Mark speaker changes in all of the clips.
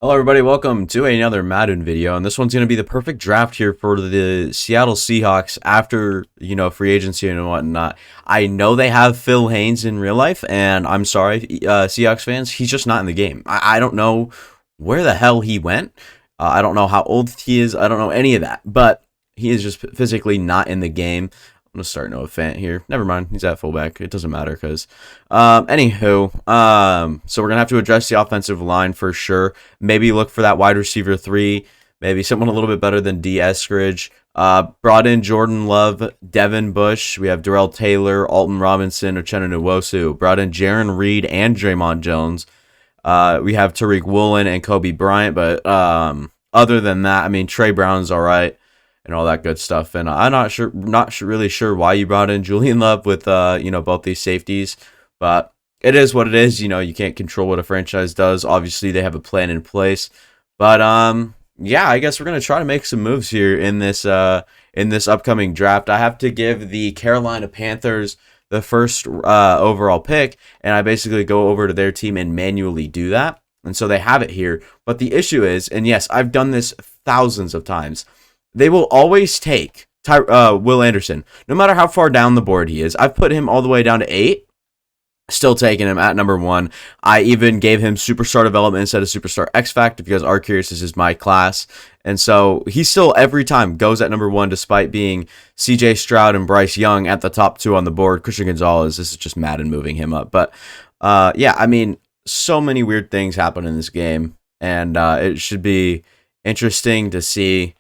Speaker 1: Hello everybody, welcome to another Madden video, and this one's going to be the perfect draft here for the Seattle Seahawks after, free agency and whatnot. I know they have Phil Haynes in real life, and I'm sorry, Seahawks fans, he's just not in the game. I don't know where the hell he went. I don't know how old he is. I don't know any of that, but he is just physically not in the game. I'm going to start Noah Fant here. Never mind. He's at fullback. It doesn't matter because, anywho, so we're going to have to address the offensive line for sure. Maybe look for that wide receiver 3. Maybe someone a little bit better than D. Eskridge. Brought in Jordan Love, Devin Bush. We have Darrell Taylor, Alton Robinson, Uchenna Nwosu. Brought in Jaron Reed and Draymond Jones. We have Tariq Woolen and Kobe Bryant. But other than that, I mean, Trey Brown's all right. And all that good stuff, and I'm not really sure why you brought in Julian Love with both these safeties, but it is what it is. You can't control what a franchise does. Obviously, they have a plan in place, but yeah, I guess we're gonna try to make some moves here in this upcoming draft. I have to give the Carolina Panthers the first overall pick, and I basically go over to their team and manually do that, and so they have it here. But the issue is, and yes, I've done this thousands of times. They will always take Will Anderson, no matter how far down the board he is. I've put him all the way down to 8, still taking him at number 1. I even gave him Superstar Development instead of Superstar X Factor because Arceus is my class. And so he still every time goes at number 1 despite being CJ Stroud and Bryce Young at the top 2 on the board. Christian Gonzalez, this is just Madden moving him up. But yeah, I mean, so many weird things happen in this game. And it should be interesting to see.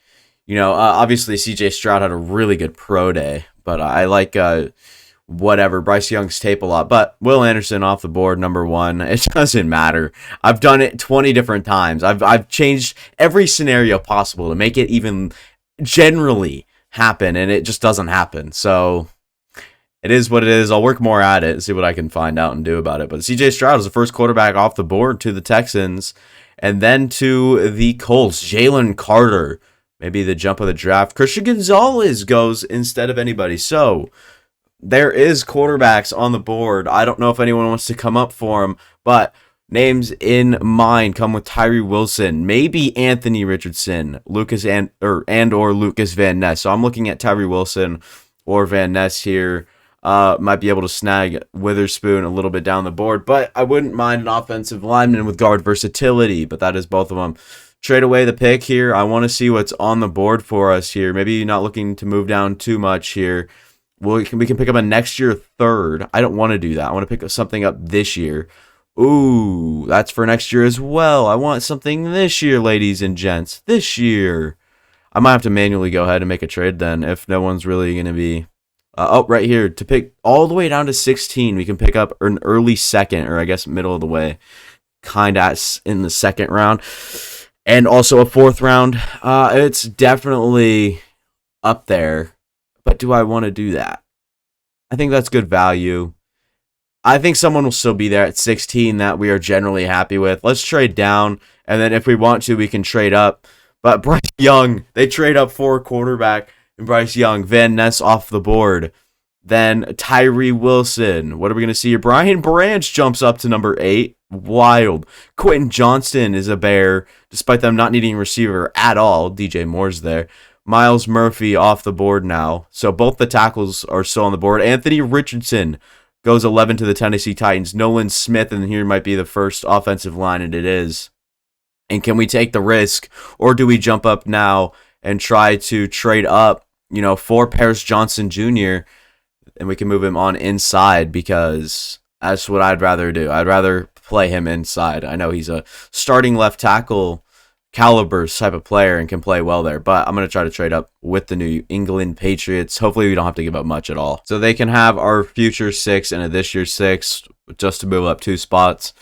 Speaker 1: Obviously CJ Stroud had a really good pro day, but I like Bryce Young's tape a lot. But Will Anderson off the board, number 1. It doesn't matter. I've done it 20 different times. I've changed every scenario possible to make it even generally happen, and it just doesn't happen. So it is what it is. I'll work more at it and see what I can find out and do about it. But CJ Stroud is the first quarterback off the board to the Texans, and then to the Colts, Jalen Carter. Maybe the jump of the draft. Christian Gonzalez goes instead of anybody. So there is quarterbacks on the board. I don't know if anyone wants to come up for him, but names in mind come with Tyree Wilson, maybe Anthony Richardson, Lucas or Lucas Van Ness. So I'm looking at Tyree Wilson or Van Ness here. Might be able to snag Witherspoon a little bit down the board, but I wouldn't mind an offensive lineman with guard versatility. But that is both of them. Trade away the pick here. I want to see what's on the board for us here. Maybe not looking to move down too much here. We can pick up a next year 3rd. I don't want to do that. I want to pick up something up this year. Ooh, that's for next year as well. I want something this year, ladies and gents. This year. I might have to manually go ahead and make a trade then if no one's really going to be... right here. To pick all the way down to 16, we can pick up an early 2nd, or I guess middle of the way. Kind of in the 2nd round. And also a 4th round. It's definitely up there. But do I want to do that? I think that's good value. I think someone will still be there at 16 that we are generally happy with. Let's trade down. And then if we want to, we can trade up. But Bryce Young, they trade up for a quarterback. And Bryce Young, Van Ness off the board. Then Tyree Wilson. What are we going to see here? Brian Branch jumps up to number 8. Wild. Quentin Johnston is a Bear, despite them not needing a receiver at all. DJ Moore's there. Miles Murphy off the board now. So both the tackles are still on the board. Anthony Richardson goes 11 to the Tennessee Titans. Nolan Smith, and here might be the first offensive line, and it is. And can we take the risk, or do we jump up now and try to trade up, for Paris Johnson Jr., and we can move him on inside, because that's what I'd rather do. I'd rather play him inside. I know he's a starting left tackle caliber type of player and can play well there, but I'm going to try to trade up with the New England Patriots. Hopefully we don't have to give up much at all. So they can have our future 6 and a this year 6 just to move up 2 spots.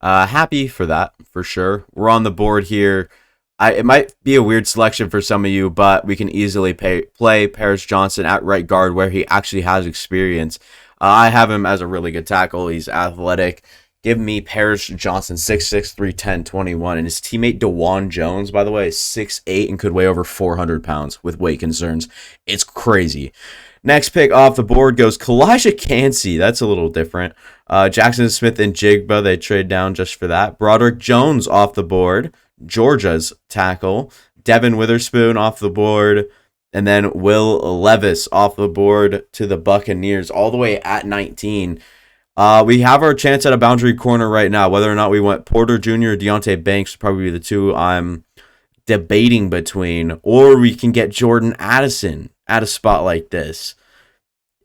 Speaker 1: Happy for that, for sure. We're on the board here. It might be a weird selection for some of you, but we can easily play Paris Johnson at right guard where he actually has experience. I have him as a really good tackle. He's athletic. Give me Paris Johnson, 6'6", 310, 21. And his teammate DeJuan Jones, by the way, is 6'8" and could weigh over 400 pounds with weight concerns. It's crazy. Next pick off the board goes Kalijah Kancey. That's a little different. Jackson Smith and Jigba, they trade down just for that. Broderick Jones off the board. Georgia's tackle. Devin Witherspoon off the board. And then Will Levis off the board to the Buccaneers, all the way at 19. We have our chance at a boundary corner right now. Whether or not we want Porter Jr. or Deontay Banks would probably be the two I'm debating between. Or we can get Jordan Addison at a spot like this.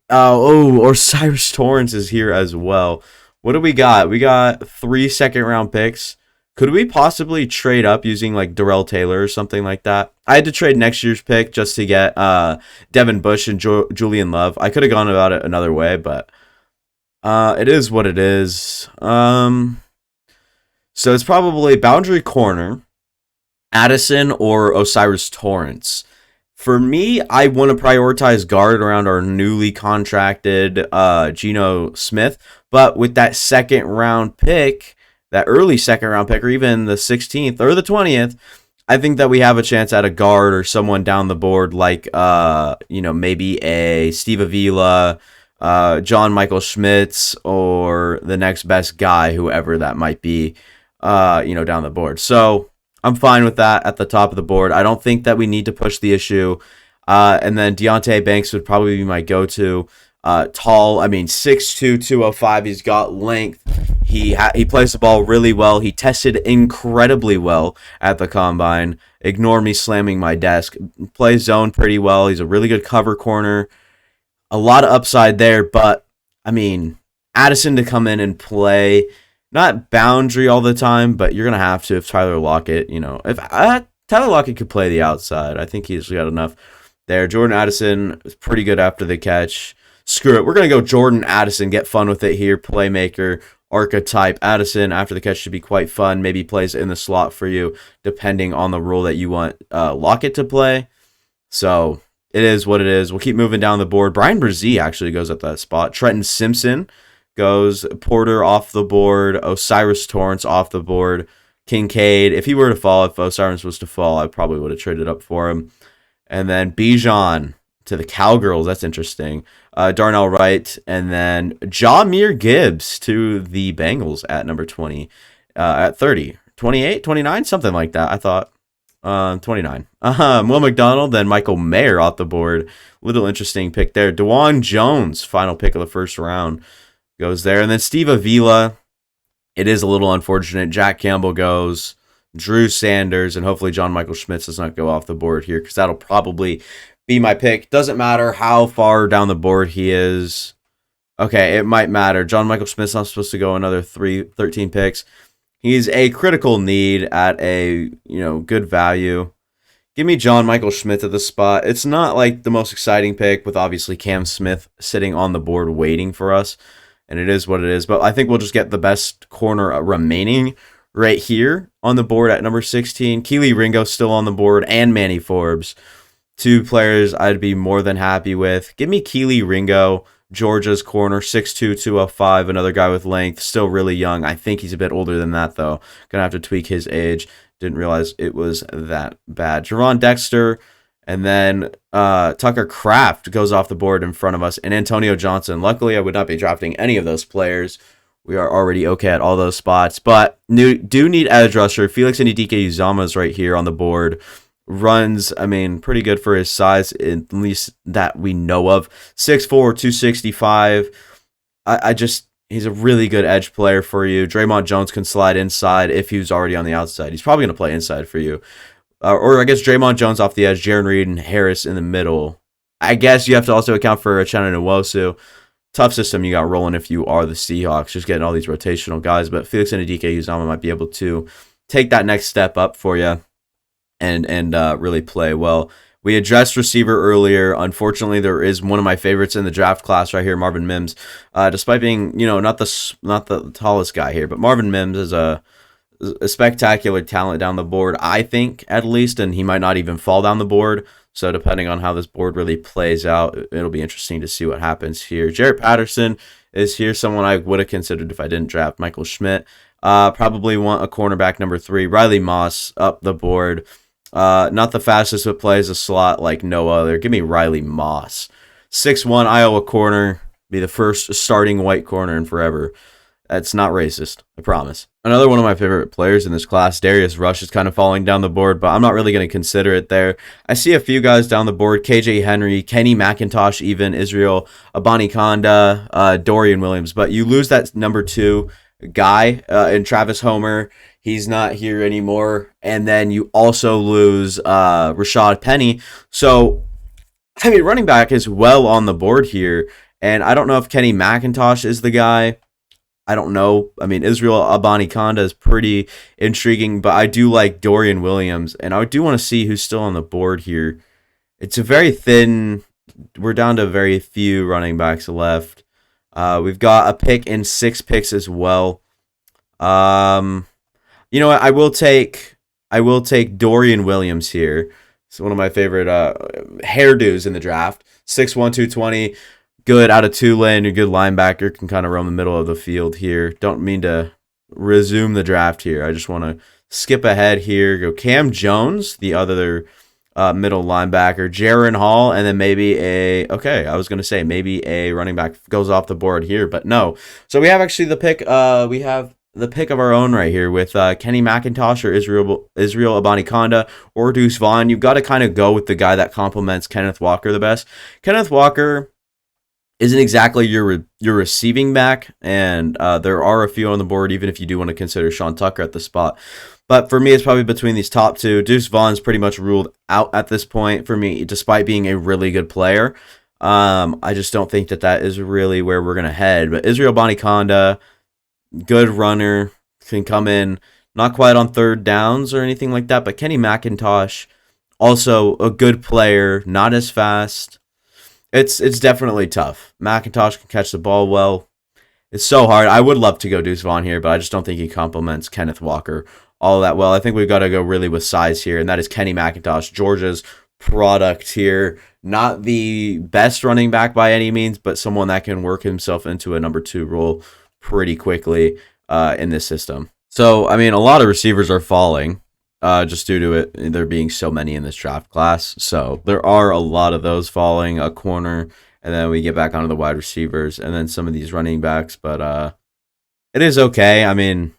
Speaker 1: Or Cyrus Torrence is here as well. What do we got? We got 3 second-round picks. Could we possibly trade up using like Darrell Taylor or something like that? I had to trade next year's pick just to get Devin Bush and Julian Love. I could have gone about it another way, but it is what it is. So it's probably boundary corner, Addison or Osiris Torrance. For me, I want to prioritize guard around our newly contracted Geno Smith, but with that second round pick, that early second round pick, or even the 16th or the 20th, I think that we have a chance at a guard or someone down the board like, maybe a Steve Avila, John Michael Schmitz, or the next best guy, whoever that might be, down the board. So I'm fine with that at the top of the board. I don't think that we need to push the issue. And then Deontay Banks would probably be my go-to. Tall, 6'2", 205. He's got length. He plays the ball really well. He tested incredibly well at the combine. Ignore me slamming my desk. Plays zone pretty well. He's a really good cover corner. A lot of upside there, but Addison to come in and play, not boundary all the time, but you're gonna have to if Tyler Lockett. If Tyler Lockett could play the outside, I think he's got enough there. Jordan Addison is pretty good after the catch. Screw it. We're going to go Jordan Addison. Get fun with it here. Playmaker, archetype. Addison, after the catch, should be quite fun. Maybe plays in the slot for you, depending on the role that you want Lockett to play. So it is what it is. We'll keep moving down the board. Brian Brzee actually goes at that spot. Trenton Simpson goes. Porter off the board. Osiris Torrance off the board. Kincaid. If he were to fall, if Osiris was to fall, I probably would have traded up for him. And then Bijan to the Cowgirls. That's interesting. Darnell Wright. And then Jahmyr Gibbs to the Bengals at number 20. At 30. 28? 29? Something like that, I thought. 29. Will McDonald, then Michael Mayer off the board. Little interesting pick there. DeJuan Jones, final pick of the first round, goes there. And then Steve Avila. It is a little unfortunate. Jack Campbell goes. Drew Sanders, and hopefully John Michael Schmitz does not go off the board here, because that'll probably be my pick. Doesn't matter how far down the board he is. Okay, it might matter. John Michael Schmitz not supposed to go another 13 picks. He's a critical need at a good value. Give me John Michael Schmitz at the spot. It's not like the most exciting pick, with obviously Cam Smith sitting on the board waiting for us, and it is what it is. But I think we'll just get the best corner remaining right here on the board at number 16. Keely Ringo still on the board, and Manny Forbes. Two players I'd be more than happy with. Give me Keely Ringo, Georgia's corner, 6'2", 205, another guy with length, still really young. I think he's a bit older than that, though. Gonna have to tweak his age. Didn't realize it was that bad. Jerron Dexter, and then Tucker Kraft goes off the board in front of us, and Antonio Johnson. Luckily, I would not be drafting any of those players. We are already okay at all those spots, but do need edge rusher. Felix Ndike-Uzomah is right here on the board. Runs, pretty good for his size, at least that we know of. 6'4", 265. He's a really good edge player for you. Draymond Jones can slide inside if he was already on the outside. He's probably going to play inside for you. Or I guess Draymond Jones off the edge, Jaron Reed and Harris in the middle. I guess you have to also account for Uchenna Nwosu. Tough system you got rolling if you are the Seahawks, just getting all these rotational guys. But Felix Ndike-Uzomah might be able to take that next step up for you and really play well. We addressed receiver earlier. Unfortunately, there is one of my favorites in the draft class right here, Marvin Mims. Despite being, not the tallest guy here, but Marvin Mims is a spectacular talent down the board, I think, at least, and he might not even fall down the board. So depending on how this board really plays out, it'll be interesting to see what happens here. Jarrett Patterson is here, someone I would have considered if I didn't draft Michael Schmidt. Probably want a cornerback number 3. Riley Moss up the board. Not the fastest, but plays a slot like no other. Give me Riley Moss. 6'1", Iowa corner. Be the first starting white corner in forever. That's not racist, I promise. Another one of my favorite players in this class, Darius Rush, is kind of falling down the board, but I'm not really going to consider it there. I see a few guys down the board, KJ Henry, Kenny McIntosh, even Israel Abanikanda, Dorian Williams, but you lose that number 2 guy in Travis Homer. He's not here anymore. And then you also lose Rashad Penny. So, I mean, running back is well on the board here. And I don't know if Kenny McIntosh is the guy. I don't know. I mean, Israel Abanikanda is pretty intriguing, but I do like Dorian Williams. And I do want to see who's still on the board here. It's a very thin. We're down to very few running backs left. We've got a pick in 6 picks as well. You know what? I will take Dorian Williams here. It's one of my favorite hairdos in the draft. 6'1", 220. Good out of Tulane. A good linebacker. Can kind of roam the middle of the field here. Don't mean to resume the draft here. I just want to skip ahead here. Go Cam Jones, the other middle linebacker. Jaron Hall, and then maybe I was going to say maybe a running back goes off the board here, but no. So we have actually the pick. We have the pick of our own right here with Kenny McIntosh or Israel Abanikanda or Deuce Vaughn. You've got to kind of go with the guy that complements Kenneth Walker the best. Kenneth Walker isn't exactly your receiving back, and there are a few on the board, even if you do want to consider Sean Tucker at the spot. But for me, it's probably between these top 2. Deuce Vaughn's pretty much ruled out at this point for me, despite being a really good player. I just don't think that is really where we're going to head. But Israel Abanikanda, good runner, can come in, not quite on third downs or anything like that, but Kenny McIntosh, also a good player, not as fast. It's definitely tough. McIntosh can catch the ball well. It's so hard. I would love to go Deuce Vaughn here, but I just don't think he complements Kenneth Walker all that well. I think we've got to go really with size here, and that is Kenny McIntosh, Georgia's product here. Not the best running back by any means, but someone that can work himself into a number 2 role pretty quickly in this system. So, I mean, a lot of receivers are falling just due to there being so many in this draft class. So there are a lot of those falling, a corner, and then we get back onto the wide receivers, and then some of these running backs. But it is okay. I mean,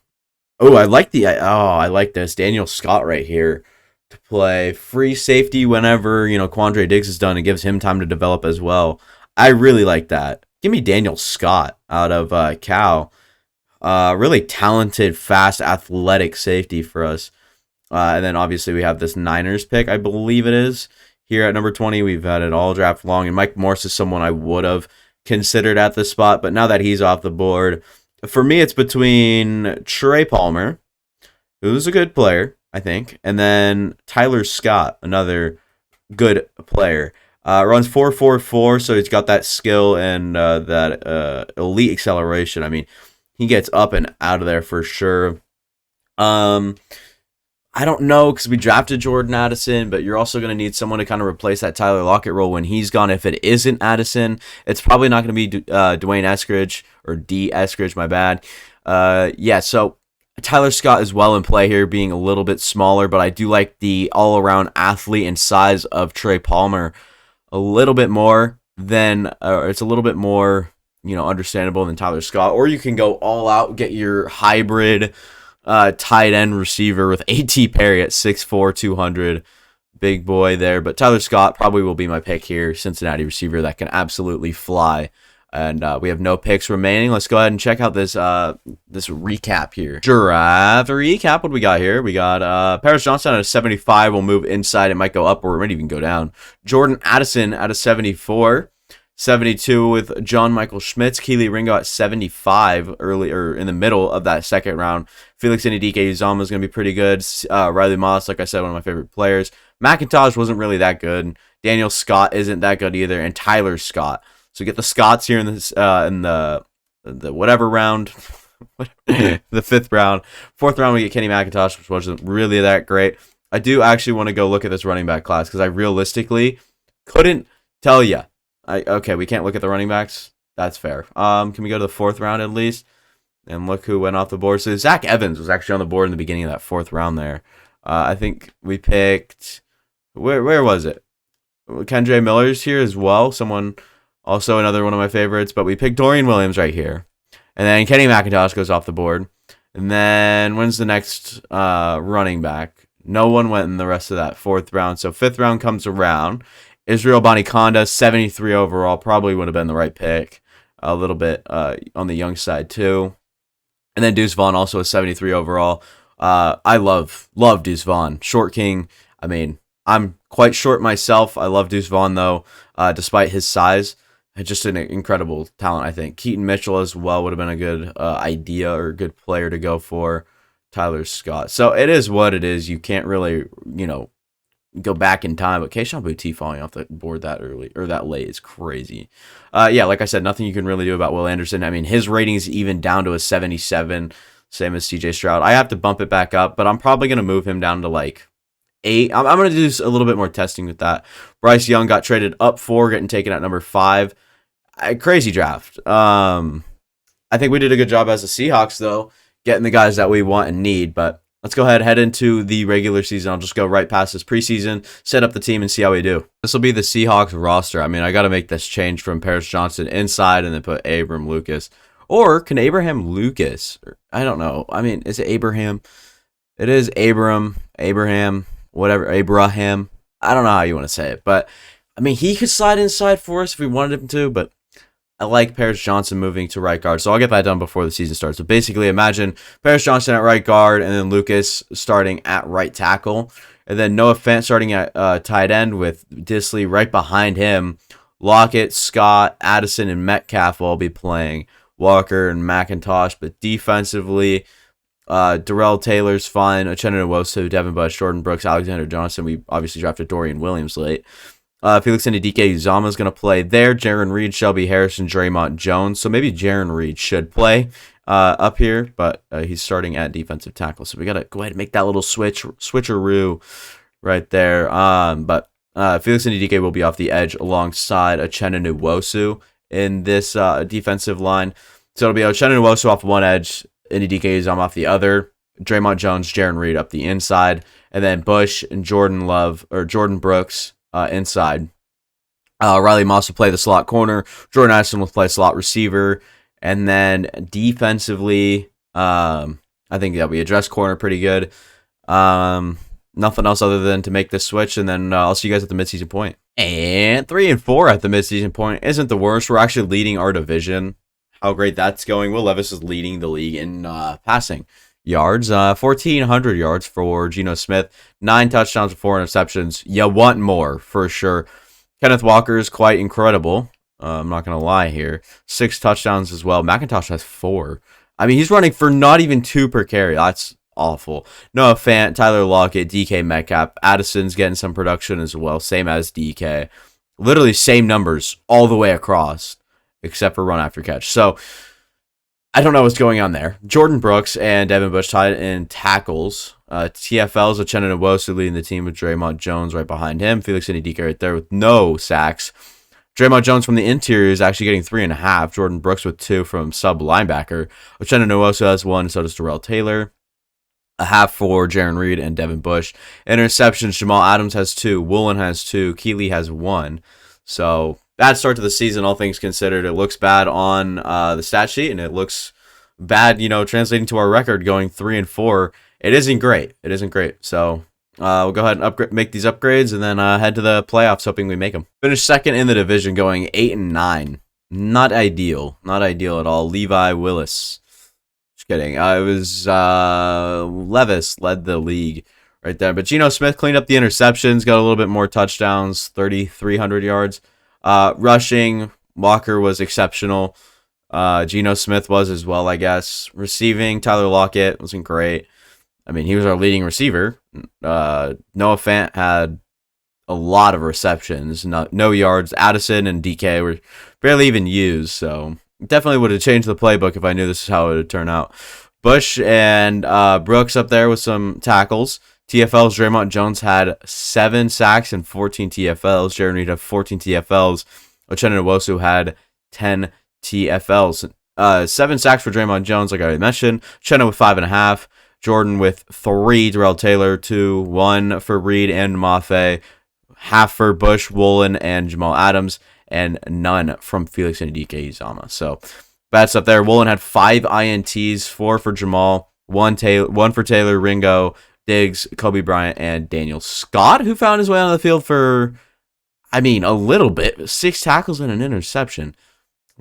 Speaker 1: I like this Daniel Scott right here to play free safety whenever Quandre Diggs is done. It gives him time to develop as well. I really like that. Give me Daniel Scott out of Cal. Really talented, fast, athletic safety for us. And then obviously we have this Niners pick, I believe it is. Here at number 20, we've had it all draft long. And Mike Morse is someone I would have considered at this spot. But now that he's off the board, for me, it's between Trey Palmer, who's a good player, I think, and then Tyler Scott, another good player. Runs 4.44, so he's got that skill and that elite acceleration. I mean, he gets up and out of there for sure. I don't know, because we drafted Jordan Addison, but you're also going to need someone to kind of replace that Tyler Lockett role when he's gone. If it isn't Addison, it's probably not going to be Dwayne Eskridge, or D. Eskridge, my bad. So Tyler Scott is well in play here, being a little bit smaller, but I do like the all-around athlete and size of Trey Palmer a little bit more than, it's a little bit more, understandable than Tyler Scott. Or you can go all out, get your hybrid tight end receiver with A.T. Perry at 6'4", 200. Big boy there. But Tyler Scott probably will be my pick here. Cincinnati receiver that can absolutely fly. And we have no picks remaining. Let's go ahead and check out this this recap here. Giraffe recap. What do we got here? We got Paris Johnson at a 75. Will move inside. It might go up or it might even go down. Jordan Addison at a 74. 72 with John Michael Schmitz. Keely Ringo at 75 earlier in the middle of that second round. Felix Ndike Uzama is going to be pretty good. Riley Moss, like I said, one of my favorite players. McIntosh wasn't really that good. Daniel Scott isn't that good either. And Tyler Scott. So get the Scotts here in this in the whatever round. The 5th round. 4th round we get Kenny McIntosh, which wasn't really that great. I do actually want to go look at this running back class because I realistically couldn't tell you. Okay, we can't look at the running backs. That's fair. Can we go to the 4th round at least? And look who went off the board. So Zach Evans was actually on the board in the beginning of that 4th round there. I think we picked... Where was it? Kendre Miller's here as well. Someone... Also another one of my favorites. But we picked Dorian Williams right here. And then Kenny McIntosh goes off the board. And then when's the next running back? No one went in the rest of that 4th round. So 5th round comes around. Israel Boniconda, 73 overall. Probably would have been the right pick. A little bit on the young side too. And then Deuce Vaughn also a 73 overall. I love Deuce Vaughn. Short king. I mean, I'm quite short myself. I love Deuce Vaughn though, despite his size. Just an incredible talent, I think. Keaton Mitchell as well would have been a good idea or a good player to go for. Tyler Scott. So it is what it is. You can't really, go back in time. But Keyshawn Boutte falling off the board that early or that late is crazy. Yeah, like I said, nothing you can really do about Will Anderson. I mean, his rating is even down to a 77, same as CJ Stroud. I have to bump it back up, but I'm probably going to move him down to like 8. I'm going to do a little bit more testing with that. Bryce Young got traded up 4, getting taken at number 5. Crazy draft. I think we did a good job as the Seahawks, though, getting the guys that we want and need. But let's go ahead and head into the regular season. I'll just go right past this preseason, set up the team, and see how we do. This will be the Seahawks roster. I mean, I got to make this change from Paris Johnson inside and then put Abram Lucas. Or can Abraham Lucas? I don't know. I mean, is it Abraham? It is Abraham, whatever, Abraham. I don't know how you want to say it. But, I mean, he could slide inside for us if we wanted him to, but I like Paris Johnson moving to right guard, so I'll get that done before the season starts. So basically, imagine Paris Johnson at right guard, and then Lucas starting at right tackle, and then Noah Fant starting at tight end with Disley right behind him. Lockett, Scott, Addison, and Metcalf will all be playing. Walker and McIntosh, but defensively, Darrell Taylor's fine. Uchenna Nwosu, Devin Bush, Jordan Brooks, Alexander Johnson. We obviously drafted Dorian Williams late. Felix Ndike-Uzomah is going to play there. Jaron Reed, Shelby Harrison, Draymond Jones. So maybe Jaron Reed should play up here, but he's starting at defensive tackle. So we got to go ahead and make that little switcheroo right there. But Felix Ndike will be off the edge alongside Uchenna Nwosu in this defensive line. So it'll be Uchenna Nwosu off one edge, Ndike-Uzomah off the other. Draymond Jones, Jaron Reed up the inside, and then Bush and Jordan Brooks inside. Riley Moss will play the slot corner. Jordan Addison will play slot receiver. And then defensively, I think that we address corner pretty good. Nothing else other than to make this switch. And then I'll see you guys at the midseason point. And 3-4 at the midseason point isn't the worst. We're actually leading our division. How great that's going. Will Levis is leading the league in passing yards, 1,400 yards for Geno Smith, 9 touchdowns, 4 interceptions. You want more for sure. Kenneth Walker is quite incredible. I'm not gonna lie here. 6 touchdowns as well. McIntosh has 4. I mean, he's running for not even 2 per carry. That's awful. Noah Fant, Tyler Lockett, DK Metcalf, Addison's getting some production as well, same as DK. Literally same numbers all the way across, except for run after catch. So I don't know what's going on there. Jordan Brooks and Devin Bush tied in tackles. TFL's Uchenna Nwosu leading the team with Draymond Jones right behind him. Felix Ndike right there with no sacks. Draymond Jones from the interior is actually getting 3.5. Jordan Brooks with 2 from sub linebacker. Uchenna Nwosu has 1, so does Darrell Taylor. A half for Jaron Reed and Devin Bush. Interceptions, Jamal Adams has 2. Woolen has 2. Keeley has 1. So bad start to the season, all things considered. It looks bad on the stat sheet, and it looks bad, translating to our record going 3-4. It isn't great. It isn't great. So we'll go ahead and make these upgrades, and then head to the playoffs, hoping we make them. Finish second in the division, going 8-9. Not ideal. Not ideal at all. Levi Willis. Just kidding. It was Levis led the league right there. But Geno Smith cleaned up the interceptions, got a little bit more touchdowns, 3,300 yards. Rushing, Walker was exceptional. Geno Smith was as well, I guess. Receiving, Tyler Lockett wasn't great. I mean, he was our leading receiver. Noah Fant had a lot of receptions, no yards. Addison and DK were barely even used, so definitely would have changed the playbook if I knew this is how it would turn out. Bush and Brooks up there with some tackles. TFLs, Draymond Jones had 7 sacks and 14 TFLs. Jaron Reed had 14 TFLs. Uchenna Nwosu had 10 TFLs. 7 sacks for Draymond Jones, like I already mentioned. Uchenna with 5.5. Jordan with 3. Darrell Taylor 2. 1 for Reed and Mafe. Half for Bush, Woolen, and Jamal Adams. And none from Felix Ndike-Uzomah. So bad stuff there. Woolen had 5 INTs, 4 for Jamal, 1 for Taylor, Ringo, Diggs, Kobe Bryant, and Daniel Scott, who found his way on the field for, I mean, a little bit. 6 tackles and an interception.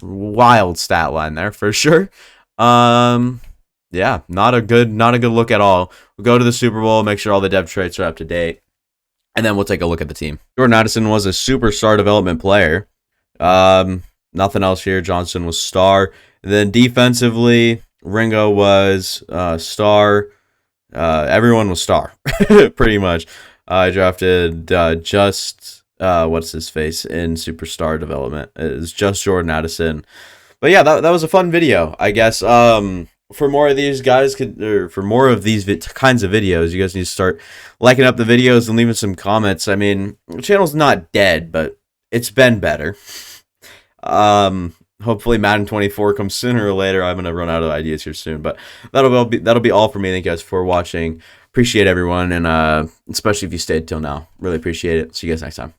Speaker 1: Wild stat line there for sure. Yeah, not a good look at all. We'll go to the Super Bowl, make sure all the depth traits are up to date, and then we'll take a look at the team. Jordan Addison was a superstar development player. Nothing else here. Johnson was star. And then defensively, Ringo was star. Everyone was star, pretty much. I drafted what's his face in superstar development. It's just Jordan Addison. But yeah, that was a fun video, I guess. For more of these guys, for more of these kinds of videos, you guys need to start liking up the videos and leaving some comments. I mean, the channel's not dead, but it's been better. Hopefully Madden 24 comes sooner or later. I'm gonna run out of ideas here soon, but that'll be all for me. Thank you guys for watching. Appreciate everyone, and especially if you stayed till now. Really appreciate it. See you guys next time.